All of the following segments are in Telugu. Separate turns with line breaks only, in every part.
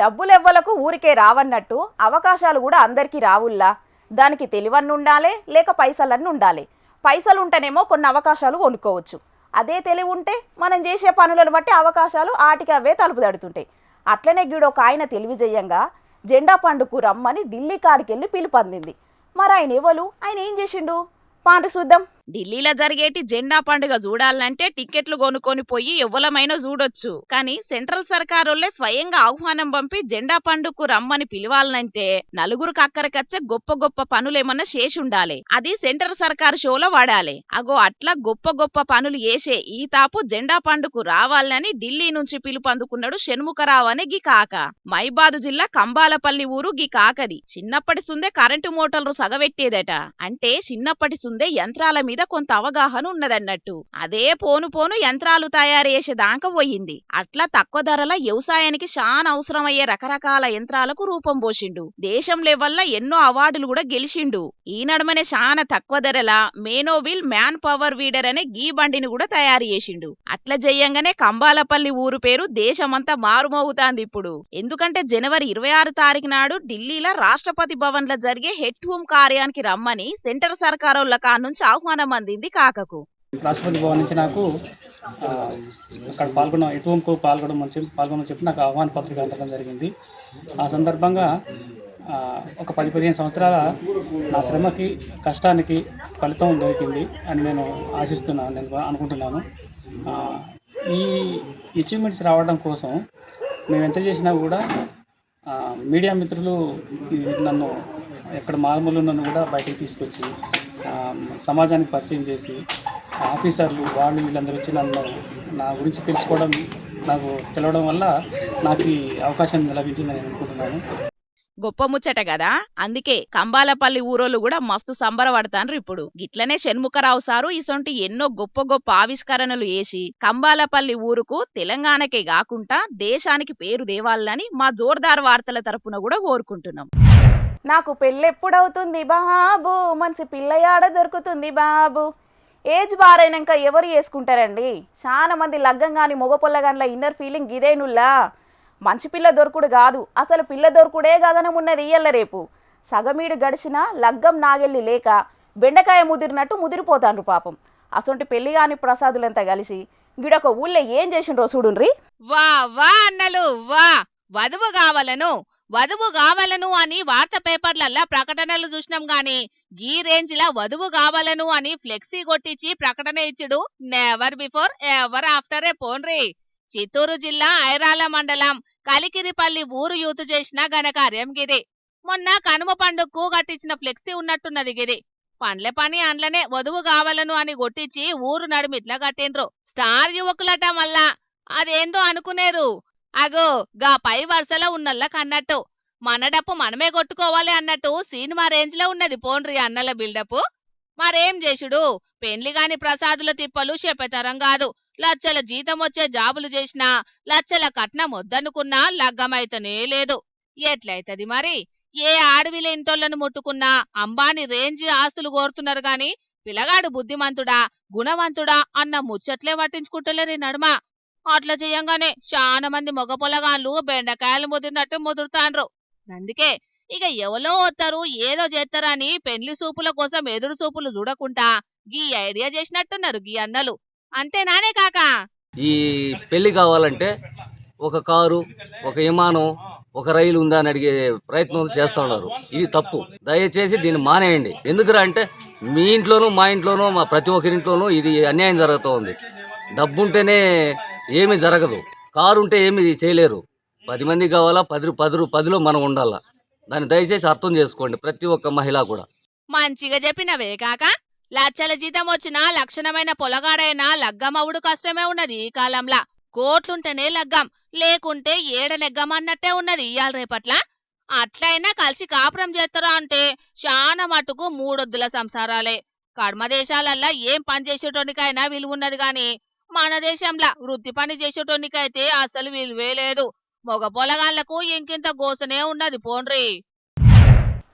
డబ్బులెవ్వలకు ఊరికే రావన్నట్టు అవకాశాలు కూడా అందరికీ రావుల్లా. దానికి తెలివన్నీ ఉండాలి, లేక పైసలన్నీ ఉండాలి. పైసలు ఉంటేనేమో కొన్ని అవకాశాలు కొనుక్కోవచ్చు. అదే తెలివి ఉంటే మనం చేసే పనులను బట్టి అవకాశాలు ఆటికి అవే తలుపు తడుతుంటాయి. అట్లనే గీడొక ఆయన తెలివి చెయ్యంగా జెండా పండుగకు రమ్మని ఢిల్లీ కాడికెళ్ళి పిలుపందింది. మరి ఆయన ఎవరు, ఆయన ఏం చేసిండు పాండ్రి చూద్దాం.
ఢిల్లీలో జరిగేటి జెండా పండుగ చూడాలంటే టికెట్లు కొనుక్కొని పోయి ఎవ్వలమైనా చూడొచ్చు. కానీ సెంట్రల్ సర్కారోళ్లే స్వయంగా ఆహ్వానం పంపి జెండా పండుగకు రమ్మని పిలవాలంటే నలుగురికి అక్కడికచ్చే గొప్ప గొప్ప పనులేమన్నా చేసి ఉండాలి. అది సెంట్రల్ సర్కారు షోలో వాడాలి. అగో అట్లా గొప్ప గొప్ప పనులు చేసే ఈ తాపు జెండా పండుగకు రావాలని ఢిల్లీ నుంచి పిలుపందుకున్నాడు షణ్ముఖరావు అనే గీ కాక. మైబాదు జిల్లా కంబాలపల్లి ఊరు గీ కాకది. చిన్నప్పటి సుందే కరెంటు మోటార్లు సగబెట్టేదట. అంటే చిన్నప్పటి సుందే యంత్రాల మీద కొంత అవగాహన ఉన్నదన్నట్టు. అదే పోను పోను యంత్రాలు తయారు చేసేదాకా పోయింది. అట్లా తక్కువ ధరల వ్యవసాయానికి చాలా అవసరమయ్యే రకరకాల యంత్రాలకు రూపం పోసిండు. దేశం లెవెల్ల ఎన్నో అవార్డులు కూడా గెలిచిండు. ఈ నడుమనే చాలా తక్కువ ధరల మేనోవిల్ మ్యాన్ పవర్ వీడర్ అనే గీ బండిని కూడా తయారు చేసిండు. అట్లా జయంగానే కంబాలపల్లి ఊరు పేరు దేశమంతా మారుమోగుతాంది ఇప్పుడు. ఎందుకంటే జనవరి 26 తారీఖు నాడు ఢిల్లీలో రాష్ట్రపతి భవన్ లో జరిగే హెడ్ హోమ్ కార్యానికి రమ్మని సెంటర్ సర్కారోళ్ల నుంచి ఆహ్వానం అందింది కాకకు.
రాష్ట్రపతి భవన్ నుంచి నాకు అక్కడ హెడ్ హోమ్కు పాల్గొనమని చెప్పి నాకు ఆహ్వాన పత్రిక అందడం జరిగింది. ఆ సందర్భంగా ఒక 10-15 సంవత్సరాల నా శ్రమకి కష్టానికి ఫలితం దొరికింది అని నేను అనుకుంటున్నాను. ఈ అచీవ్మెంట్స్ రావడం కోసం మేము ఎంత చేసినా కూడా మీడియా మిత్రులు నన్ను ఎక్కడ మారుమూలు నన్ను కూడా బయటికి తీసుకొచ్చి సమాజానికి పరిచయం చేసి ఆఫీసర్లు వాళ్ళు వీళ్ళందరూ వచ్చి నా గురించి తెలుసుకోవడం, నాకు తెలవడం వల్ల నాకు ఈ అవకాశం లభించిందని నేను అనుకుంటున్నాను.
గొప్ప ముచ్చట కదా. అందుకే కంబాలపల్లి ఊరోళ్ళు కూడా మస్తు సంబరపడతాండ్రు ఇప్పుడు. గిట్లనే షణ్ముఖరావు సారు ఇసొంటి ఎన్నో గొప్ప గొప్ప ఆవిష్కరణలు చేసి కంబాలపల్లి ఊరుకు తెలంగాణకే కాకుండా దేశానికి పేరు దేవాలని మా జోర్దార్ వార్తల తరపున కూడా కోరుకుంటున్నాం.
నాకు పెళ్ళెప్పుడవుతుంది బాబు, మంచి పిల్లయాడ దొరుకుతుంది బాబు. ఏజ్ బారైనాక ఎవరు చేసుకుంటారండి? చాలా మంది లగ్గంగాని మగ పొల్లగాన్ల ఇన్నర్ ఫీలింగ్ ఇదేనుల్లా. మంచి పిల్ల దొరుకుడు కాదు, అసలు పిల్ల దొరుకుడే గగనం ఉన్నది ఇయ్యల్ల రేపు. సగమీడు గడిచిన లగ్గం నాగెళ్ళి లేక బెండకాయ ముదిరినట్టు ముదిరిపోతాండ్రు పాపం. అసొంటి పెళ్లి కాని ప్రసాదులంతా కలిసి గిడొక ఊళ్ళో ఏం చేసిండ్రో చూడుండ్రి.
వా వా అన్నలు వా, వధువు కావాలను అని వార్తా పేపర్లల్లా ప్రకటనలు చూసినాం గాని గీ రేంజ్ లా వధువు కావాలను అని ఫ్లెక్సీ కొట్టించి ప్రకటన ఇచ్చుడు నెవర్ బిఫోర్ ఎవర్ ఆఫ్టర్ ఏ పోన్రీ. చిత్తూరు జిల్లా ఐరాల మండలం కలికిరిపల్లి ఊరు యూత్ చేసిన ఘనకార్యం గిరి. మొన్న కనుమ పండుగకు కట్టించిన ఫ్లెక్సీ ఉన్నట్టున్నది గిరి. పండ్ల పని అండ్లనే వధువు కావాలను అని కొట్టించి ఊరు నడుమిట్లా కట్టిండ్రు. స్టార్ యువకులట మళ్ళా. అదేందో అనుకునేరు. అగో గా పై వరుసలో ఉన్నల్ల కన్నట్టు మన డప్పు మనమే కొట్టుకోవాలి అన్నట్టు సినిమా రేంజ్ లో ఉన్నది పోన్రి అన్నల బిల్డప్. మరేం చేసుడు, పెండ్లిగాని ప్రసాదుల తిప్పలు చెప్పేతరం కాదు. లచ్చల జీతం వచ్చే జాబులు చేసినా లచ్చల కట్నం వద్దనుకున్నా లగ్గమైతనే లేదు. ఎట్లయితది మరి? ఏ ఆడవిల ఇంటోళ్లను ముట్టుకున్నా అంబానీ రేంజ్ ఆస్తులు కోరుతున్నారు గాని పిల్లగాడు బుద్ధిమంతుడా గుణవంతుడా అన్న ముచ్చట్లే పట్టించుకుంటలేరు నడుమ. అట్లా చేయంగానే చాలా మంది మగ పొలగాళ్ళు బెండకాయలు ముదిరినట్టు ముదురుతాండ్రు. అందుకే ఇక ఎవలో వస్తారు ఏదో చేస్తారని పెండ్లి సూపుల కోసం ఎదురు సూపులు చూడకుండా గీ ఐడియా చేసినట్టున్నారు గీ అన్నలు. అంతేనానే కాకా?
ఈ పెళ్లి కావాలంటే ఒక కారు, ఒక విమానం, ఒక రైలు ఉందా అని అడిగే ప్రయత్నం చేస్తూ ఉన్నారు. ఇది తప్పు. దయచేసి దీన్ని మానేయండి. ఎందుకురా అంటే మీ ఇంట్లోనూ మా ఇంట్లోనూ మా ప్రతి ఒక్కరింట్లోనూ ఇది అన్యాయం జరుగుతూ ఉంది. డబ్బుంటేనే ఏమీ జరగదు, కారు ఉంటే ఏమీ చేయలేరు. 10 మంది కావాలా, 10లో మనం ఉండాలా. దాన్ని దయచేసి అర్థం చేసుకోండి ప్రతి ఒక్క మహిళ కూడా.
మంచిగా చెప్పినవే కాక. లచ్చల జీతం వచ్చినా లక్షణమైన పొలగాడైనా లగ్గమవుడు కష్టమే ఉన్నది ఈ కాలంలా. కోట్లుంటేనే లగ్గం, లేకుంటే ఏడ నెగ్గమన్నట్టే ఉన్నది ఇయాల రేపట్ల. అట్లయినా కలిసి కాపురం చేస్తారా అంటే చాలా మటుకు 3 వద్దుల సంసారాలే. కర్మ దేశాలల్లా ఏం పని చేసేటోనికైనా విలువ ఉన్నది గాని మన దేశంలా వృత్తి పని చేసేటోనికైతే అసలు విలువే లేదు. మగ పొలగాళ్లకు ఇంకింత గోసనే ఉన్నది పోన్రీ.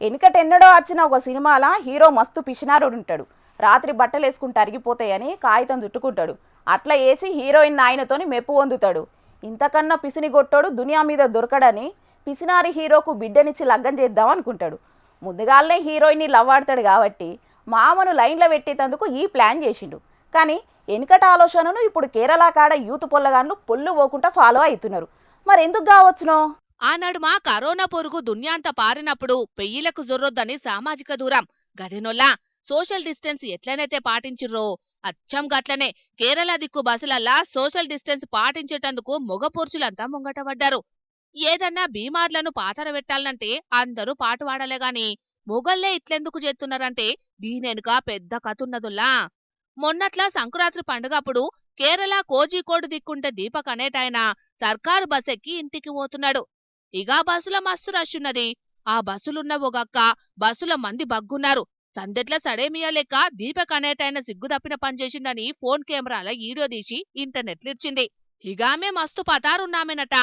ఎన్నికటెన్నడో వచ్చిన ఒక సినిమాలా హీరో మస్తు పిషనారుడు ఉంటాడు. రాత్రి బట్టలు వేసుకుంటే అరిగిపోతాయని కాగితం చుట్టుకుంటాడు. అట్లా వేసి హీరోయిన్ ఆయనతోని మెప్పు పొందుతాడు. ఇంతకన్నా పిసిని గొట్టోడు దునియా మీద దొరకడని పిసినారి హీరోకు బిడ్డనిచ్చి లగ్గం చేద్దాం అనుకుంటాడు. ముందుగాలనే హీరోయిన్ని లవ్ ఆడతాడు కాబట్టి మామను లైన్లో పెట్టేందుకు ఈ ప్లాన్ చేసిండు. కానీ వెనుకట ఆలోచనను ఇప్పుడు కేరళ కాడ యూత్ పొల్లగాన్లు పొల్లు పోకుండా ఫాలో అవుతున్నారు. మరి ఎందుకు కావచ్చునో?
ఆనాడు మా కరోనా పొరుగు దున్యాంత పారినప్పుడు పెయ్యిలకు జొర్రొద్దని సామాజిక దూరం గదినొల్లా సోషల్ డిస్టెన్స్ ఎట్లనైతే పాటించిర్రో అచ్చం గట్లనే కేరళ దిక్కు బస్సులల్లా సోషల్ డిస్టెన్స్ పాటించేటందుకు మొగ పురుషులంతా ముంగట పడ్డారు. ఏదన్నా బీమార్లను పాతర పెట్టాలంటే అందరూ పాటు వాడలే గాని మొగల్లే ఇట్లెందుకు చేస్తున్నారంటే దీనెనుక పెద్ద కతున్నదుల్లా. మొన్నట్లా సంక్రాంతి పండుగప్పుడు కేరళ కోజికోడు దిక్కుంటే దీపక్ అనేటాయన సర్కారు బస్సెక్కి ఇంటికి పోతున్నాడు. ఇగా బస్సుల మస్తు రష్యున్నది. ఆ బస్సులున్న ఒకక్క బస్సుల మంది బగ్గున్నారు. సందెట్ల సడేమియా లెక్క దీపక్ అనేటాయన సిగ్గుదప్పిన పనిచేసిందని ఫోన్ కెమెరాల ఈడియో తీసి ఇంటర్నెట్లిచ్చింది. ఇగామే మస్తు పతారున్నామెనట.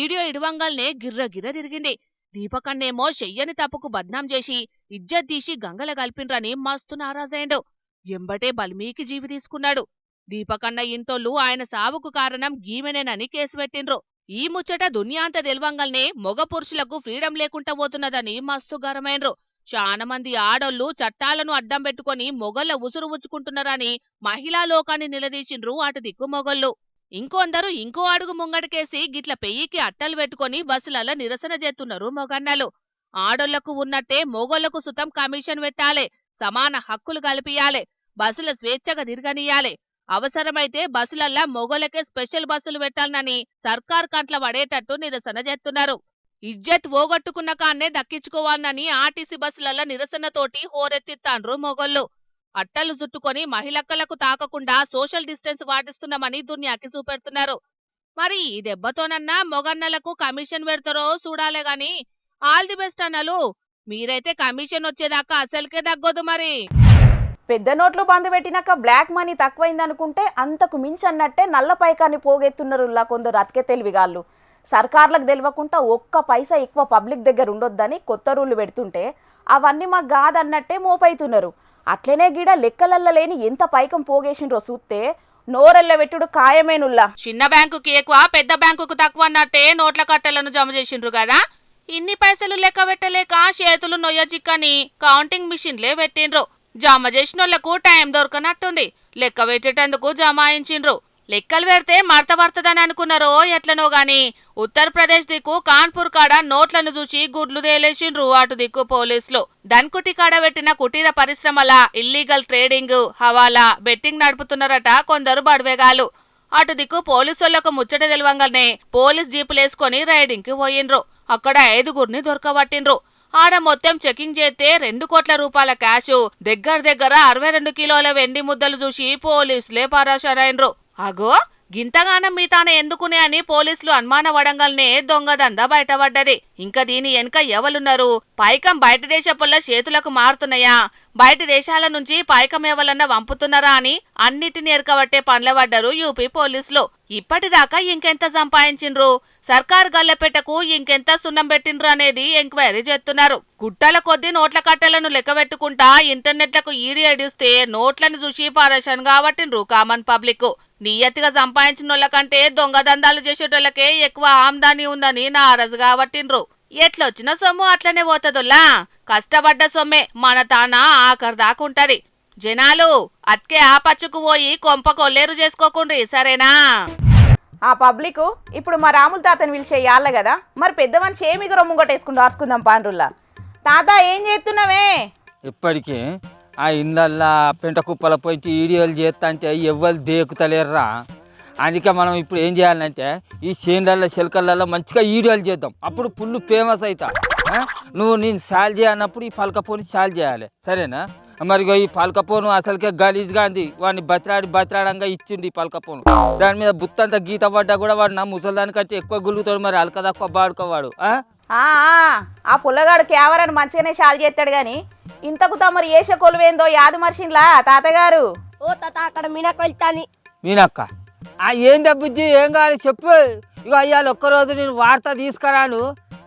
ఈడియో ఇడువంగల్నే గిర్ర తిరిగింది. దీపకన్నేమో చెయ్యని తప్పుకు బద్నాం చేసి ఇజ్జత్ తీసి గంగల గల్పిండ్రని మస్తు నారాజైండు. ఎంబటే బల్మీకి జీవి తీసుకున్నాడు. దీపకన్న ఇంటోళ్ళు ఆయన సావుకు కారణం గీమెనేనని కేసు పెట్టిండ్రు. ఈ ముచ్చట దునియాంత తెల్వంగల్నే మొగ పురుషులకు ఫ్రీడం లేకుండా పోతున్నదని మస్తు గరమైండ్రు. చాలామంది ఆడోళ్లు చట్టాలను అడ్డం పెట్టుకుని మొగళ్ళ ఉసురు ఉచ్చుకుంటున్నారని మహిళా లోకాన్ని నిలదీసిండ్రు అటు దిక్కు మొగళ్ళు. ఇంకొందరు ఇంకో అడుగు ముంగడికేసి గిట్ల పెయ్యికి అట్టలు పెట్టుకుని బస్సులలో నిరసన చేస్తున్నారు మొగన్నలు. ఆడోళ్లకు ఉన్నట్టే మొగోళ్లకు సుతం కమిషన్ పెట్టాలే, సమాన హక్కులు కల్పియాలే, బస్సుల స్వేచ్ఛగా తిరగనీయాలే, అవసరమైతే బస్సులల్లా మొగోళ్లకే స్పెషల్ బస్సులు పెట్టాలని సర్కార్ కంట్ల పడేటట్టు నిరసన చేస్తున్నారు. ఇజ్జత్ ఓగొట్టుకున్న కాన్నే దక్కించుకోవాలని ఆర్టీసీ బస్సులల్ల నిరసనతోటి హోరెత్తిత్తాండ్రు మొగోళ్ళు. అట్టలు చుట్టుకొని మహిళక్కలకు తాకకుండా సోషల్ డిస్టెన్స్ పాటిస్తున్నామని దునియాకి చూపెడుతున్నారు. మరి ఈ దెబ్బతోనన్నా మొగన్నలకు కమిషన్ పెడతారో చూడాలే గాని ఆల్ ది బెస్ట్ అన్నలు. మీరైతే కమిషన్ వచ్చేదాకా అసలుకే తగ్గొద్దు. మరి
పెద్ద నోట్లు బంద్ పెట్టినాక బ్లాక్ మనీ తక్కువైందనుకుంటే అంతకు మించి అన్నట్టే నల్ల పైకాన్ని పోగెత్తున్నరులా కొందరు అతికే తెలివిగాళ్ళు. సర్కార్లకు తెలియకుండా ఒక్క పైసా ఎక్కువ పబ్లిక్ దగ్గర ఉండొద్దని కొత్త రూళ్లు పెడుతుంటే అవన్నీ మాకు కాదన్నట్టే మోపైతున్నారు. అట్లనే గీడ లెక్కలల్ల లేని ఎంత పైకం పోగేసిండ్రో చూస్తే నోరెల్ల పెట్టుడు ఖాయమేనుల్లా.
చిన్న బ్యాంకుకి ఎక్కువ పెద్ద బ్యాంకుకు తక్కువ అన్నట్టే నోట్ల కట్టలను జమ చేసిండ్రు కదా. ఇన్ని పైసలు లెక్క పెట్టలేక చేతులు నొయ్యజిక్కని కౌంటింగ్ మిషన్లే పెట్టిండ్రు. జమ చేసినోళ్లకు టైం దొరకనట్టుంది. లెక్క పెట్టేటందుకు జమాయించిండ్రు. లెక్కలు పెడితే మడత పడుతుందని అనుకున్నారో ఎట్లనో గాని ఉత్తరప్రదేశ్ దిక్కు కాన్పూర్ కాడ నోట్లను చూసి గుడ్లు తేలేసిండ్రు అటు దిక్కు పోలీసులు. దన్కుటి కాడ పెట్టిన కుటీర పరిశ్రమల ఇల్లీగల్ ట్రేడింగ్, హవాలా, బెట్టింగ్ నడుపుతున్నారట కొందరు బడివేగాలు. అటు దిక్కు పోలీసులకు ముచ్చట తెలవంగానే పోలీస్ జీపులేసుకొని రైడింగ్ కి పోయిండ్రు. అక్కడ 5గురిని దొరకబట్టిండ్రు. ఆడ మొత్తం చెకింగ్ చేస్తే 2 కోట్ల రూపాయల క్యాషు, దగ్గర 62 కిలోల వెండి ముద్దలు చూసి పోలీసులే పరాశరైండ్రు. అగో గింతగానం మీతానే ఎందుకునే అని పోలీసులు అనుమానపడంగానే దొంగదందా బయటపడ్డది. ఇంకా దీని వెనుక ఎవలున్నారు? పైకం బయట దేశపుల్ల చేతులకు మారుతున్నాయా, బయట దేశాల నుంచి పైకం ఎవలన్నా పంపుతున్నారా అని అన్నిటిని ఎరకబట్టే పడ్డారు యూపీ పోలీసులు. ఇప్పటిదాకా ఇంకెంత సంపాదించిండ్రు, సర్కారు గల్లెపెట్టకు ఇంకెంత సున్నం పెట్టిండ్రు అనేది ఎంక్వైరీ చేస్తున్నారు. గుట్టల కొద్దీ నోట్ల కట్టలను లెక్క పెట్టుకుంటా ఇంటర్నెట్లకు ఈడి అడిస్తే నోట్లను చూసి పరేషాన్ కాబట్టిండ్రు కామన్ పబ్లిక్. నియతిగా సంపాదించిన కంటే దొంగదందాలు చేసేటోళ్ళకే ఎక్కువ ఆమ్దాని ఉందని నారాజు కాబట్టిండ్రు. ఎట్లొచ్చిన సొమ్ము అట్లనే పోతదుల్లా. కష్టపడ్డ సొమ్మే మన తానా ఆఖరి దాకుంటది. జనాలు అత్కే ఆ పచ్చుకు పోయి కొంప కొల్లేరు చేసుకోకుండ్రి, సరేనా?
ఆ పబ్లిక్ ఇప్పుడు మా రాముల తాతని పిలిచే యాళ్ళ కదా, మరి పెద్ద మనిషి ఏమి ముంగటేసుకుని రాసుకుందాం పాండ్రుల్లా. తాత ఏం చేస్తున్నావే?
ఇప్పటికీ ఆ ఇళ్ళల్లా పెంట కుప్పల పోయి వీడియోలు చేస్తా అంటే ఎవ్వరు దేకుతలేర్రా. అందుకే మనం ఇప్పుడు ఏం చేయాలంటే ఈ చేనులలో చిలకలలో మంచిగా వీడియోలు చేద్దాం. అప్పుడు ఫుల్ ఫేమస్ అవుతా. నువ్వు నేను సాల్ చేయన్నప్పుడు ఈ పలకపోని సాల్ చేయాలి, సరేనా? మరి ఈ పలకపోను అసలుకే గలీజ్గా అంది. వాడిని బతిరాడంగా ఇచ్చింది ఈ పలకపోను. దాని మీద బుత్తంతా గీత పడ్డా కూడా వాడు నా ముసలిదానికంటే ఎక్కువ గులుగుతాడు. మరి అలక తక్కువ బాడుకోవాడు.
ఆ పుల్లగాడు కేవరని మంచిగానే షాల్ చేస్తాడు గాని ఇంతకు తమరు ఏసే కొలువేందో యాది మర్షిన్లా తాతగారు.
ఓ తాత అక్కడ మీనక్క వెళ్తాని.
మీనక్క ఏందా బుజ్జి, ఏం కావాలి చెప్పు. ఇక అయ్యాలి ఒక్కరోజు నేను వార్త తీసుకురాను,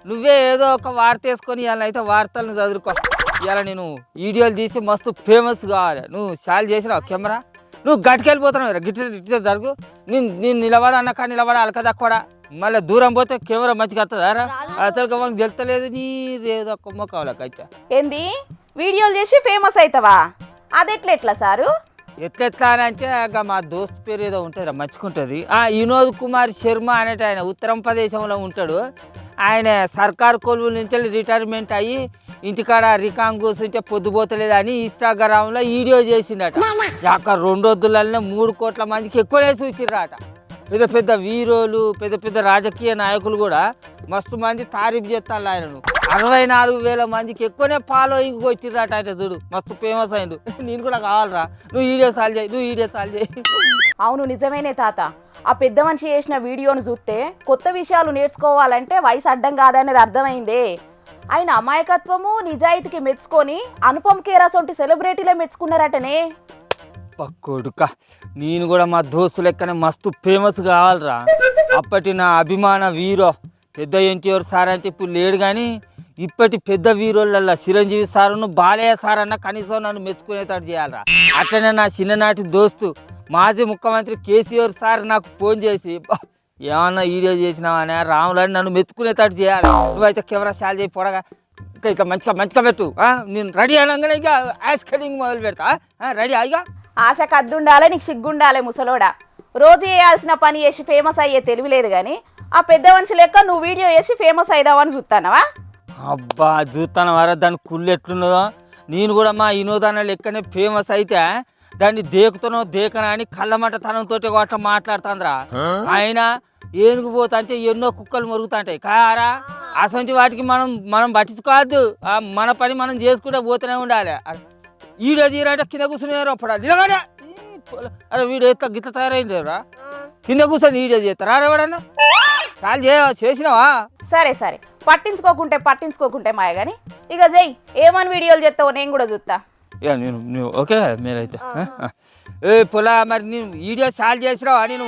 నువ్వే ఏదో ఒక వార్త వేసుకొని ఇవాళ అయితే వార్తలను చదువుకో. ఇవాళ నేను వీడియోలు తీసి మస్తు ఫేమస్ కావాలి. నువ్వు షాల్ చేసినావు కెమెరా, నువ్వు గట్టుకెళ్ళిపోతున్నావు. గిట్ట జరుగు. నేను నిలబడన్నాక నిలబడ అలక దక్కడా మళ్ళీ దూరం పోతే కెమెరా మంచిగా వస్తుందారా అసలు మాకు తెలుస్తలేదు నీ రేదో కొమ్మ కావాలకైతే
ఏంది వీడియోలు చేసి ఫేమస్ అవుతావా అదెట్లెట్లా సారు
ఎట్లా అని అంటే ఇంకా మా దోస్త్ పేరు ఏదో ఉంటుంది మంచుకుంటుంది వినోద్ కుమార్ శర్మ అనేటి ఆయన ఉత్తరప్రదేశంలో ఉంటాడు. ఆయన సర్కారు కొలువుల నుంచి రిటైర్మెంట్ అయ్యి ఇంటికాడ రికాంగ్ కూర్చుంటే పొద్దుపోతలేదు అని ఇన్స్టాగ్రామ్లో వీడియో చేసిండట. అక్కడ 2 రోజులనే 3 కోట్ల మందికి ఎక్కువనే చూసిర్రట. పెద్ద పెద్ద వీరోలు పెద్ద పెద్ద రాజకీయ నాయకులు కూడా మస్తు మంది తారీఫ్ చేస్తాను ఆయనను. 64,000 మందికి ఎక్కువనే ఫాలోయింగ్ వచ్చిర్రట. ఆయన చూడు మస్తు ఫేమస్ అయిండు. నేను కూడా కావాలరా నువ్వు వీడియో సాల్వ్ చేయి.
అవును నిజమేనే తాత. ఆ పెద్ద మనిషి చేసిన వీడియోను చూస్తే కొత్త విషయాలు నేర్చుకోవాలంటే వయసు అడ్డం కాదనేది అర్థమైందే. ఆయన అమాయకత్వము నిజాయితీకి మెచ్చుకొని అనుపమ్ ఖేర్ అసొంటి సెలబ్రిటీలే మెచ్చుకున్నారటనే.
పక్కోడుక నేను కూడా మా దోస్తు లెక్కనే మస్తు ఫేమస్ కావాలరా. అప్పటి నా అభిమాన హీరో పెద్ద ఎన్టీఆర్ సార్ అంటే ఇప్పుడు లేడు, కానీ ఇప్పటి పెద్ద హీరోలల్లో చిరంజీవి సారును బాలయ్య సార్ అన్న కనీసం నన్ను మెచ్చుకునేటట్టు చేయాలరా. అట్లనే నా చిన్ననాటి దోస్తు మాజీ ముఖ్యమంత్రి కేసీఆర్ సార్ నాకు ఫోన్ చేసి ఏమన్నా వీడియో చేసినావనే రాములని నన్ను మెచ్చుకునేటట్టు చేయాలి. నువ్వైతే కెమెరా షాల్ చేయి పొడగా ఇట్లా మంచిగా పెట్టు. నేను రెడీ అనగానే ఇక ఐస్ కటింగ్ మొదలు పెడతా. రెడీ అయిగా
ఆశ కద్దుండాలే నీకు సిగ్గుండాలే ముసలోడా. రోజు చేయాల్సిన పని చేసి ఫేమస్ అయ్యే తెలివిలేదు కానీ ఆ పెద్ద మనిషి లెక్క నువ్వు వీడియో చేసి ఫేమస్ అయిదావని చూస్తానవా?
అబ్బా చూస్తాను వారా దాని కుళ్ళు ఎట్లున్నదో. నేను కూడా మా వినోదాన లెక్కనే ఫేమస్ అయితే దాన్ని దేకనా అని కళ్ళమటతనంతో అట్లా మాట్లాడుతుందిరా. ఆయన ఏనుగు పోతా అంటే ఎన్నో కుక్కలు మరుగుతుంటాయి కారా. అసలు వాటికి మనం పట్టించుకోవద్దు. మన పని మనం చేసుకుంటే పోతూనే ఉండాలి. వీడియో తీరంటే కింద కూర్చుని పడాలి. అరే వీడియో ఎత్త గిత్త తయారైందిరా. కింద కూర్చొని వీడియో చేస్తారా ఎవడన్నా? చాలు చేసినావా?
సరే పట్టించుకోకుంటే మాయ కానీ ఇక చెయ్యి. ఏమని వీడియోలు చేస్తావో నేను కూడా చూస్తా.
నేను ఓకే మీరైతే పొలా మరి నేను వీడియో సాల్వ్ చేసినావా? నేను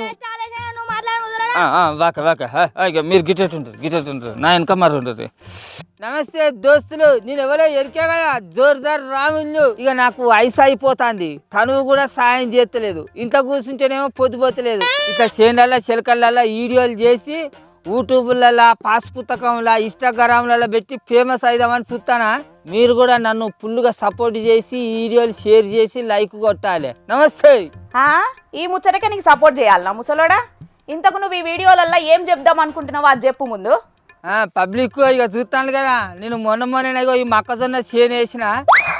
వాక మీరు గిట్టెట్ ఉంటారు నా వెనక మరి ఉంటుంది. నమస్తే దోస్తులు, నేను ఎవరో ఎరికే కదా జోర్దార్ రాముళ్ళు. ఇక నాకు వయసు అయిపోతుంది, తనువు కూడా సాయం చేస్తలేదు. ఇంట్లో కూర్చుంటేనేమో పొద్దుపోతలేదు. ఇట్లా చేనులలో చిలకలలో వీడియోలు చేసి యూట్యూబ్లలో పాస్ పుస్తకంలో ఇన్స్టాగ్రామ్లలో పెట్టి ఫేమస్ అయిదామని చూస్తానా. మీరు కూడా నన్ను ఫుల్గా సపోర్ట్ చేసి వీడియోలు షేర్ చేసి లైక్ కొట్టాలి. నమస్తే.
ఈ ముచ్చటకే నీకు సపోర్ట్ చేయాలనా ముసలోడా? ఇంతకు నువ్వు ఈ వీడియోలల్లో ఏం చెప్దాం అనుకుంటున్నావు అది చెప్పు ముందు.
పబ్లిక్ ఇక చూస్తాను కదా. నేను మొన్న ఈ మొక్కజొన్న చేను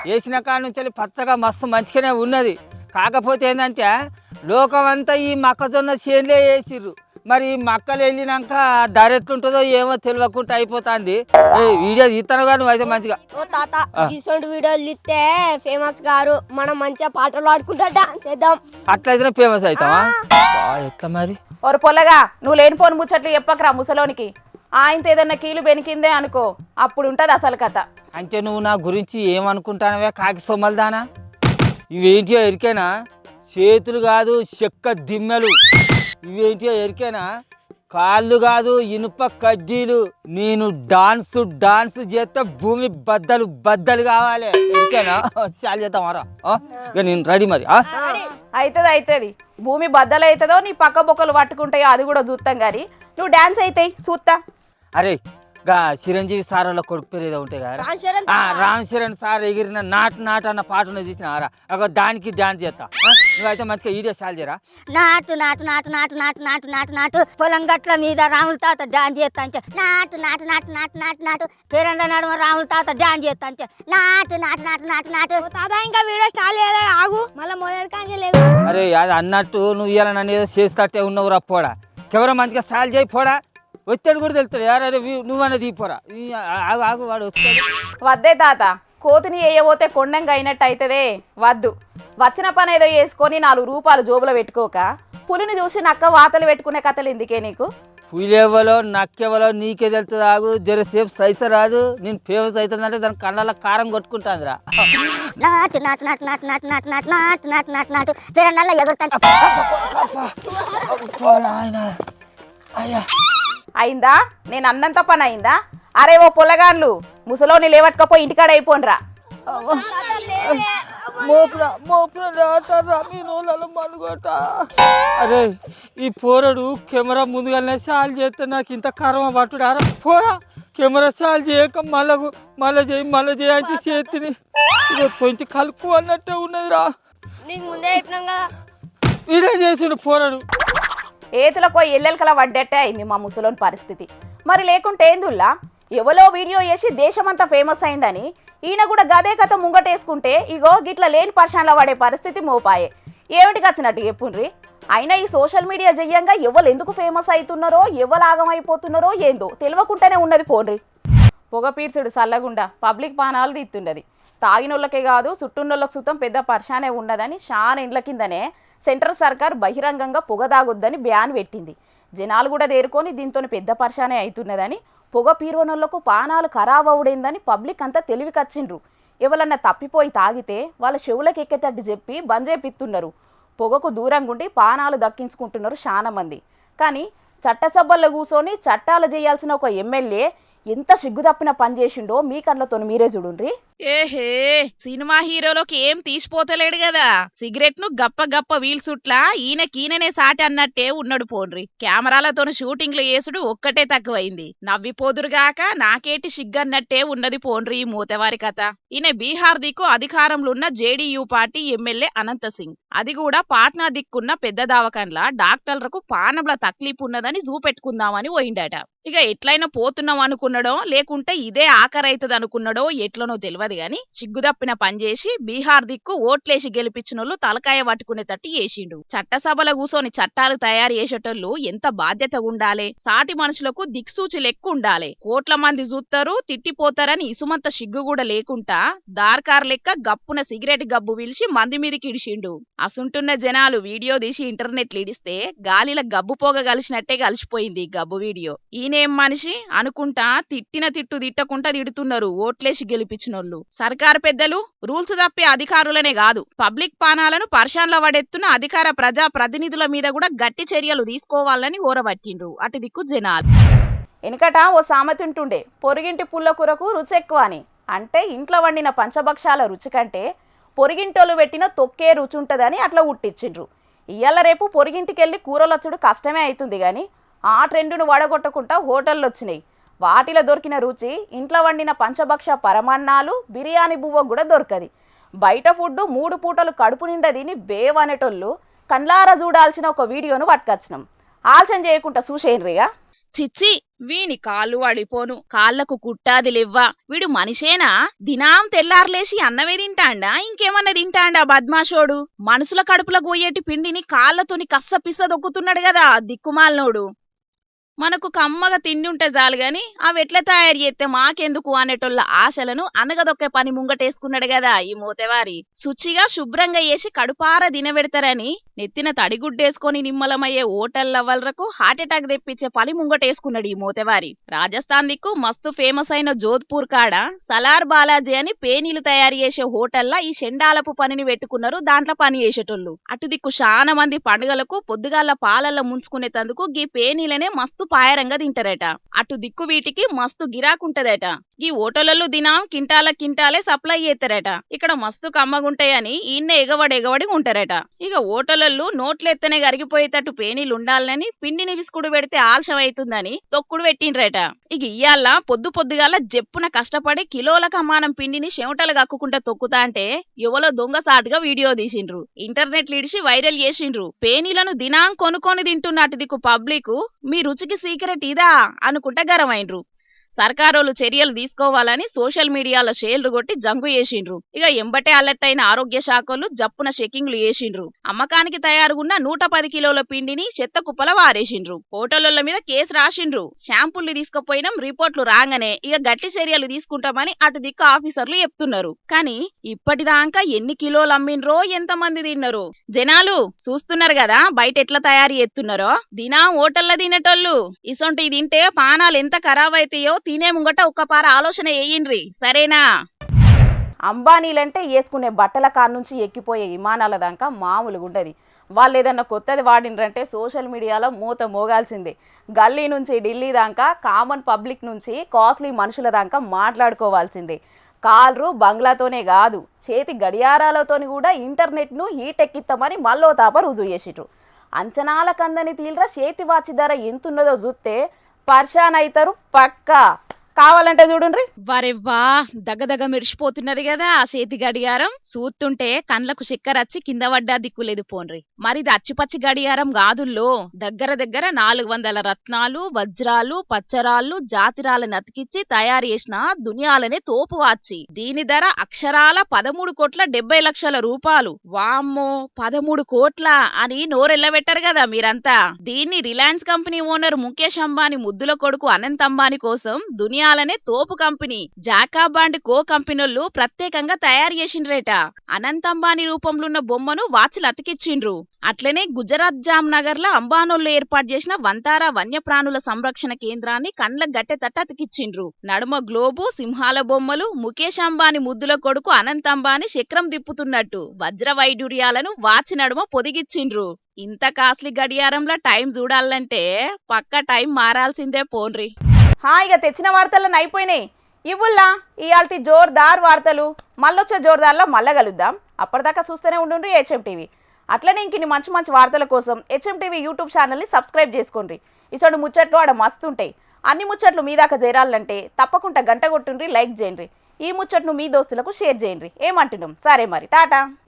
వేసిన కాడ నుంచి పచ్చగా మస్తు మంచిగానే ఉన్నది. కాకపోతే ఏంటంటే లోకమంతా ఈ మొక్కజొన్న చేనులే వేసిర్రు. మరి మక్కలు వెళ్ళినాక ధర ఎట్లుంటుందో ఏమో తెలియకుండా అయిపోతుంది. వీడియో తీస్తాను కానీ నువ్వు అయితే మంచిగా.
ఓ తాత ఇటువంటి వీడియోలు ఇస్తే ఫేమస్ గారు మనం మంచిగా పాటలు పాడుకుంటా డాన్స్ చేద్దాం.
అట్లయితేనే ఫేమస్ అవుతావా? ఎట్లా మరి?
ఓరు పొల్లగా నువ్వు లేనిపోని ముచ్చట్లు చెప్పకరా ముసలోనికి. ఆయనతో ఏదన్నా కీలు బెనికిందే అనుకో అప్పుడు ఉంటుంది అసలు కథ.
అంటే నువ్వు నా గురించి ఏమనుకుంటానవే కాకి సొమ్మలదానా? ఇవేంటియో ఎరికేనా? చేతులు కాదు చెక్క దిమ్మెలు. ఇవేంటియో ఎరికేనా? కాళ్ళు కాదు ఇనుప కడ్డీలు. నేను డాన్స్ చేస్తే భూమి బద్దలు కావాలి. ఎరికేనా? చాలు చేద్దామారా. ఇక నేను రెడీ మరి.
అవుతుంది భూమి బద్దలవుతుందో నీ పక్క బొక్కలు పట్టుకుంటాయో అది కూడా చూస్తాం కానీ నువ్వు డాన్స్ అవుతాయి చూస్తా.
అరే గా చిరంజీవి సార్ వాళ్ళ కొడుకు పేరు ఏదో ఉంటాయి కదా, రామ్ చరణ్ సార్ ఎగిరిన నాటు అన్న పాట ఉన్నది చూసినారా? దానికి డాన్స్ చేస్తా. నువ్వైతే మంచిగా వీడియో స్టార్ట్ చేయరా.
నాటు నాటు నాటు నాటు నాటు నాటు నాటు నాటు పొలం గట్ల మీద రాముల తాత డాన్స్ చేస్తా అంటే నాటు నాటు నాటు నాటు నాటు నాటు పేరండ నడుమ రాముల తాత డాన్స్ చేస్తా అంటే నాటు నాటు నాటు నాటు నాటు తాత ఇంకా వీడియో స్టార్ట్ చేయలే ఆగు మళ్ళీ మొదటి కానీ లేదు.
అరే అది అన్నట్టు నువ్వు ఇవాళ నన్ను ఏదో చేస్తట్టే ఉన్నావు రా పోడా. కెమెరా మంచిగా స్టార్ట్ చేయి పోడా. వచ్చాడు కూడా తెలుస్తుంది. అరే నువ్వన్నది పోరా. ఆగు వాడు వచ్చాడు.
వద్దే తాత కోతిని వేయబోతే కొండంగా అయినట్టు అవుతుందే వద్దు. వచ్చిన పని ఏదో వేసుకొని 4 రూపాయలు జోబులో పెట్టుకోక పులిని చూసి నక్క వాతలు పెట్టుకునే కథలు ఎందుకే నీకు?
పులివలో నక్కెవలో నీకే తెలుస్తుంది. ఆగు జరసేపు సైస రాదు. నేను ఫేమస్ అవుతుందంటే దాని కళ్ళలో కారం కొట్టుకుంటాందిరా.
నాటు నాటు నాటు నాటు నాటు నాటు నాటు నాటు నాటు నాటు నాటు పేరండ ఎగురుతా.
అయిందా? నేను అన్నంత పని అయిందా? అరే ఓ పొలగాన్లు ముసలోని లేవట్టుకపోయి ఇంటికాడ అయిపోనరా.
మోపున లేటారా మీ నోళ్ళలో మనుగోట. అరే ఈ పోరడు కెమెరా ముందుగానే సాల్ చేస్తే నాకు ఇంత కర్మ పట్టుడారా. పోరా కెమెరా సాల్ చేయక మళ్ళీ చేయి అంటే చేతిని కొంచెం కలుపు అన్నట్టే ఉన్నదిరా.
నీకు ముందే చెప్పినాం కదా.
ఇదే చేసిండు పోరడు.
ఏతులకో ఎల్లెలకల పడ్డట్టే అయింది మా ముసలోని పరిస్థితి. మరి లేకుంటే ఏందుల్లా ఎవలో వీడియో చేసి దేశమంతా ఫేమస్ అయిందని ఈయన కూడా గదే కథ ముంగటేసుకుంటే ఇగో గిట్ల లేని పర్షన్లో పడే పరిస్థితి మోపాయే. ఏమిటికి వచ్చినట్టు చెప్పుండ్రి. అయినా ఈ సోషల్ మీడియా చెయ్యంగా ఎవరు ఎందుకు ఫేమస్ అవుతున్నారో ఎవరు ఆగమైపోతున్నారో ఏందో తెలియకుండానే ఉన్నది పోన్రి. పొగ పీడ్చుడు చల్లగుండా పబ్లిక్ పానాలు తీస్తుండది. తాగినోళ్ళకే కాదు చుట్టూన్నోళ్ళకు సుతం పెద్ద పర్షానే ఉన్నదని చాలా ఇండ్ల కిందనే సెంట్రల్ సర్కార్ బహిరంగంగా పొగ తాగొద్దని బ్యాన్ పెట్టింది. జనాలు కూడా తేరుకొని దీంతో పెద్ద పర్షానే అవుతున్నదని పొగ పీరోనోళ్లకు పానాలు ఖరాబ్ అవుడైందని పబ్లిక్ అంతా తెలివికొచ్చిండ్రు. ఎవరన్నా తప్పిపోయి తాగితే వాళ్ళ చెవులకు ఎక్కేటట్టు చెప్పి బంద్ చేపిస్తున్నారు. పొగకు దూరంగా ఉండి పానాలు దక్కించుకుంటున్నారు చాలా మంది. కానీ చట్టసభల్లో కూర్చొని చట్టాలు చేయాల్సిన ఒక ఎమ్మెల్యే ఎంత సిగ్గుతప్పిన పని చేసిండో మీ కళ్ళతో మీరే చూడుండ్రి.
ఏహే సినిమా హీరోలోకి ఏం తీసిపోతలేడు కదా. సిగరెట్ ను గప్ప వీల్ సుట్లా ఈయననే సాటి అన్నట్టే ఉన్నాడు పోన్రి. కెమెరాలతో షూటింగ్లు చేసుడు ఒక్కటే తక్కువైంది. నవ్విపోదురుగాక నాకేటి సిగ్గన్నట్టే ఉన్నది పోన్రి ఈ మూతవారి కథ. ఈయన బీహార్ దిక్కు అధికారంలో ఉన్న జేడీయూ పార్టీ ఎమ్మెల్యే అనంత సింగ్. అది కూడా పాట్నా దిక్కున్న పెద్ద దవాఖాన్లా డాక్టర్లకు పానంల తక్లీఫ్ ఉన్నదని చూపెట్టుకుందామని పోయిండట. ఇక ఎట్లయినా పోతున్నాం అనుకున్నాడో లేకుంటే ఇదే ఆఖరైతుంది అనుకున్నాడో ఎట్లనో తెలియదు గాని సిగ్గుదప్పిన పనిచేసి బీహార్ దిక్కు ఓట్లేసి గెలిపించినోళ్ళు తలకాయ పట్టుకునేటట్టు చేసిండు. చట్టసభలో కూసోని చట్టాలు తయారు చేసేటోళ్ళు ఎంత బాధ్యత ఉండాలి. సాటి మనుషులకు దిక్సూచి లెక్క ఉండాలి. కోట్ల మంది చూస్తారు తిట్టిపోతారని ఇసుమంత సిగ్గు కూడా లేకుండా దార్కార్ లెక్క గప్పున సిగరెట్ గబ్బు విలిచి మంది మీదికి ఇడిచిండు. అసుంటున్న జనాలు వీడియో తీసి ఇంటర్నెట్లు ఇడిస్తే గాలిల గబ్బు పోగ కలిసినట్టే కలిసిపోయింది గబ్బు వీడియో. ఈయనేం మనిషి అనుకుంటా తిట్టిన తిట్టు తిట్టకుండా తిడుతున్నారు ఓట్లేసి గెలిపించినోళ్ళు. సర్కారు పెద్దలు రూల్స్ తప్పే అధికారులనే కాదు పబ్లిక్ పానాలను పర్షాన్ల పడెత్తున్న అధికార ప్రజా ప్రతినిధుల మీద కూడా గట్టి చర్యలు తీసుకోవాలని ఓరబట్టిండ్రు అటు దిక్కు జనాలు.
వెనుకట ఓ సామెత ఉంటుండే పొరిగింటి పుల్ల కూరకు రుచి ఎక్కువ అని. అంటే ఇంట్లో వండిన పంచభక్షాల రుచి కంటే పొరిగింటోళ్ళు పెట్టిన తొక్కే రుచి ఉంటుందని అట్లా ఉట్టించిండ్రు. ఇయ్యాల రేపు పొరిగింటికి వెళ్ళి కూరలొచ్చుడు కష్టమే అవుతుంది కానీ ఆ ట్రెండును వడగొట్టకుండా హోటళ్ళు వచ్చినాయి. వాటిలో దొరికిన రుచి ఇంట్లో వండిన పంచభక్ష పరమాన్నాలు బిర్యానీ బువ్వ కూడా దొరకది. బయట ఫుడ్ 3 పూటలు కడుపు నిండా తిని బేవనేటోళ్ళు కండ్లారా చూడాల్సిన ఒక వీడియోను పట్టుకొచ్చినాం. ఆలస్యం చేయకుండా చూసేయండిగా.
చిచ్చి వీని కాళ్ళు వాడిపోను కాళ్లకు కుట్టాది లెవ్వా. వీడు మనిషేనా? దినాం తెల్లార్లేసి అన్నమే తింటాండా ఇంకేమన్నా తింటాండా బద్మాషోడు. మనుషుల కడుపుల గోయేటి పిండిని కాళ్లతోని కస్స పిస్స దొక్కుతున్నాడు కదా దిక్కుమాలనోడు. మనకు కమ్మగా తిండి ఉంటే చాలు గాని అవి ఎట్లా తయారు చేస్తే మాకెందుకు అనేటోళ్ళ ఆశలను అనగదొక్కే పని ముంగటేసుకున్నాడు కదా ఈ మోతెవారి. శుచిగా శుభ్రంగా వేసి కడుపార దినబెడతారని నెత్తిన తడిగుడ్డేసుకొని నిమ్మలమయ్యే ఓటల్లవ్వలకు హార్ట్అటాక్ తెప్పించే పని ముంగటేసుకున్నాడు ఈ మోతెవారి. రాజస్థాన్ దిక్కు మస్తు ఫేమస్ అయిన జోధ్పూర్ కాడ సలార్ బాలాజీ అని పేనీలు తయారు చేసే హోటల్లా ఈ షెండాలపు పనిని పెట్టుకున్నారు. దాంట్లో పని చేసేటోళ్ళు. అటు దిక్కు చాలా మంది పండుగలకు పొద్దుగాల పాలల్లో ముంచుకునేటందుకు గీ పేనీలనే మస్తు పాయరంగా తింటారట. అటు దిక్కు వీటికి మస్తు గిరాకుంటదట. ఈ ఓటోలలో దినం కింటాలే సప్లై చేస్తారట. ఇక్కడ మస్తు కమ్మగుంటాయని ఈయన్నే ఎగవడి ఉంటారట. ఇక ఓటోలళ్ళు నోట్లెత్తనే కరిగిపోయేటట్టు పేనీలు ఉండాలని పిండిని విసుకుడు పెడితే ఆలస్యం అవుతుందని తొక్కుడు పెట్టిండ్రట. ఇక ఇయ్యాల పొద్దుగాల జప్పున కష్టపడి కిలోల కమ్మానం పిండిని చెమటలు కక్కుకుంటా తొక్కుతా అంటే ఎవలో దొంగ సాటుగా వీడియో తీసిండ్రు. ఇంటర్నెట్లు ఇడిచి వైరల్ చేసిండ్రు. పేనీలను దినాం కొనుక్కొని తింటున్న అటు దిక్కు పబ్లిక్ మీ రుచికి సీక్రెట్ ఇదా అనుకుంటా గరమైండ్రు. సర్కారోళ్ళు చర్యలు తీసుకోవాలని సోషల్ మీడియాలో షేర్లు కొట్టి జంగు చేసిండ్రు. ఇక ఎంబటే అలర్ట్ అయిన ఆరోగ్య శాఖలు జప్పున చెకింగ్లు చేసిండ్రు. అమ్మకానికి తయారుగున్న 110 కిలోల పిండిని చెత్త కుప్పల వారేసిండ్రు. హోటళ్ల మీద కేసు రాసిండ్రు. షాంపుల్ని తీసుకుపోయినాం రిపోర్ట్లు రాగానే ఇక గట్టి చర్యలు తీసుకుంటామని అటు దిక్కు ఆఫీసర్లు చెప్తున్నారు. కానీ ఇప్పటిదాకా ఎన్ని కిలోలు అమ్మిండ్రో ఎంతమంది తిన్నారో జనాలు చూస్తున్నారు కదా బయట ఎట్లా తయారు చేస్తున్నారో. దినా హోటల్ల తినేటోళ్ళు ఇసొంటి తింటే పానాలు ఎంత ఖరాబ్ అయితాయో తినే ముంగట ఒక్కపార ఆలోచన వేయండ్రి సరేనా.
అంబానీలంటే వేసుకునే బట్టల కాడ నుంచి ఎక్కిపోయే విమానాల దాకా మామూలుగా ఉండదు. వాళ్ళు ఏదన్నా కొత్తది వాడినరంటే సోషల్ మీడియాలో మూత మోగాల్సిందే. గల్లీ నుంచి ఢిల్లీ దాకా కామన్ పబ్లిక్ నుంచి కాస్ట్లీ మనుషుల దాకా మాట్లాడుకోవాల్సిందే. కాల్రు బంగ్లాతోనే కాదు చేతి గడియారాలతోని కూడా ఇంటర్నెట్ను హీటెక్కిస్తామని మళ్ళో తాప రుజువు చేసిట్రు. అంచనాల కందని తీల్రా చేతి వాచి ధర ఎంతున్నదో చూస్తే పర్షాన్ అవుతారు పక్కా. కావాలంటే చూడుండ్రి.
వరెవ్వా దగదగ మెరిసిపోతున్నది కదా ఆ చేతి గడియారం. చూస్తుంటే కండ్లకు చిక్కరచ్చి కింద పడ్డా దిక్కులేదు పోన్రి. మరిది అచ్చిపచ్చి గడియారం కాదుల్లో, దగ్గర దగ్గర 400 రత్నాలు, వజ్రాలు, పచ్చరాళ్ళు, జాతిరాలను అతికిచ్చి తయారు చేసిన దునియాలనే తోపు వాచి. దీని ధర అక్షరాల 13,70,00,000 రూపాయలు. వామ్మో 13 కోట్ల అని నోరెళ్ళబెట్టారు కదా మీరంతా. దీన్ని Reliance company owner Mukesh Ambani ముద్దుల కొడుకు అనంత్ అంబానీ కోసం దునియాలనే తోపు కంపెనీ జాకాబాండ్ కో కంపెనీలు ప్రత్యేకంగా తయారు చేసిండ్రేట. అనంత్ అంబానీ రూపంలో ఉన్న బొమ్మను వాచ్లు అతికిచ్చిండ్రు. అట్లనే గుజరాత్ జామ్ నగర్ లో అంబానోళ్ళు ఏర్పాటు చేసిన వంతారా వన్యప్రాణుల సంరక్షణ కేంద్రాన్ని కండ్ల గట్టెతట్ట అతికిచ్చిండ్రు. నడుమ గ్లోబు, సింహాల బొమ్మలు, ముఖేష్ అంబానీ ముద్దుల కొడుకు అనంత్ అంబానీ చక్రం తిప్పుతున్నట్టు వజ్ర వైడూర్యాలను వాచి నడుమ పొదిగిచ్చిండ్రు. ఇంత కాస్ట్లీ గడియారంలో టైం చూడాలంటే పక్క టైం మారాల్సిందే పోన్రి.
ఇక తెచ్చిన వార్తలను అయిపోయినాయి. ఇవ్వుల్లా ఇయాల్టి జోర్దార్ వార్తలు. మళ్ళొచ్చే జోర్దార్లో మళ్ళా కలుద్దాం. అప్పటిదాకా చూస్తూనే ఉండండి హెచ్ఎం టీవీ. అట్లనే ఇంకిన్ని మంచి మంచి వార్తల కోసం హెచ్ఎం టీవీ యూట్యూబ్ ఛానల్ని సబ్స్క్రైబ్ చేసుకోండి. ఇసోడు ముచ్చట్లు ఆడ మస్తుంటాయి. అన్ని ముచ్చట్లు మీ దాకా చేరాలంటే తప్పకుండా గంట కొట్టుండ్రి, లైక్ చేయండి. ఈ ముచ్చట్ను మీ దోస్తులకు షేర్ చేయండి. ఏమంటున్నాం? సరే మరి టాటా.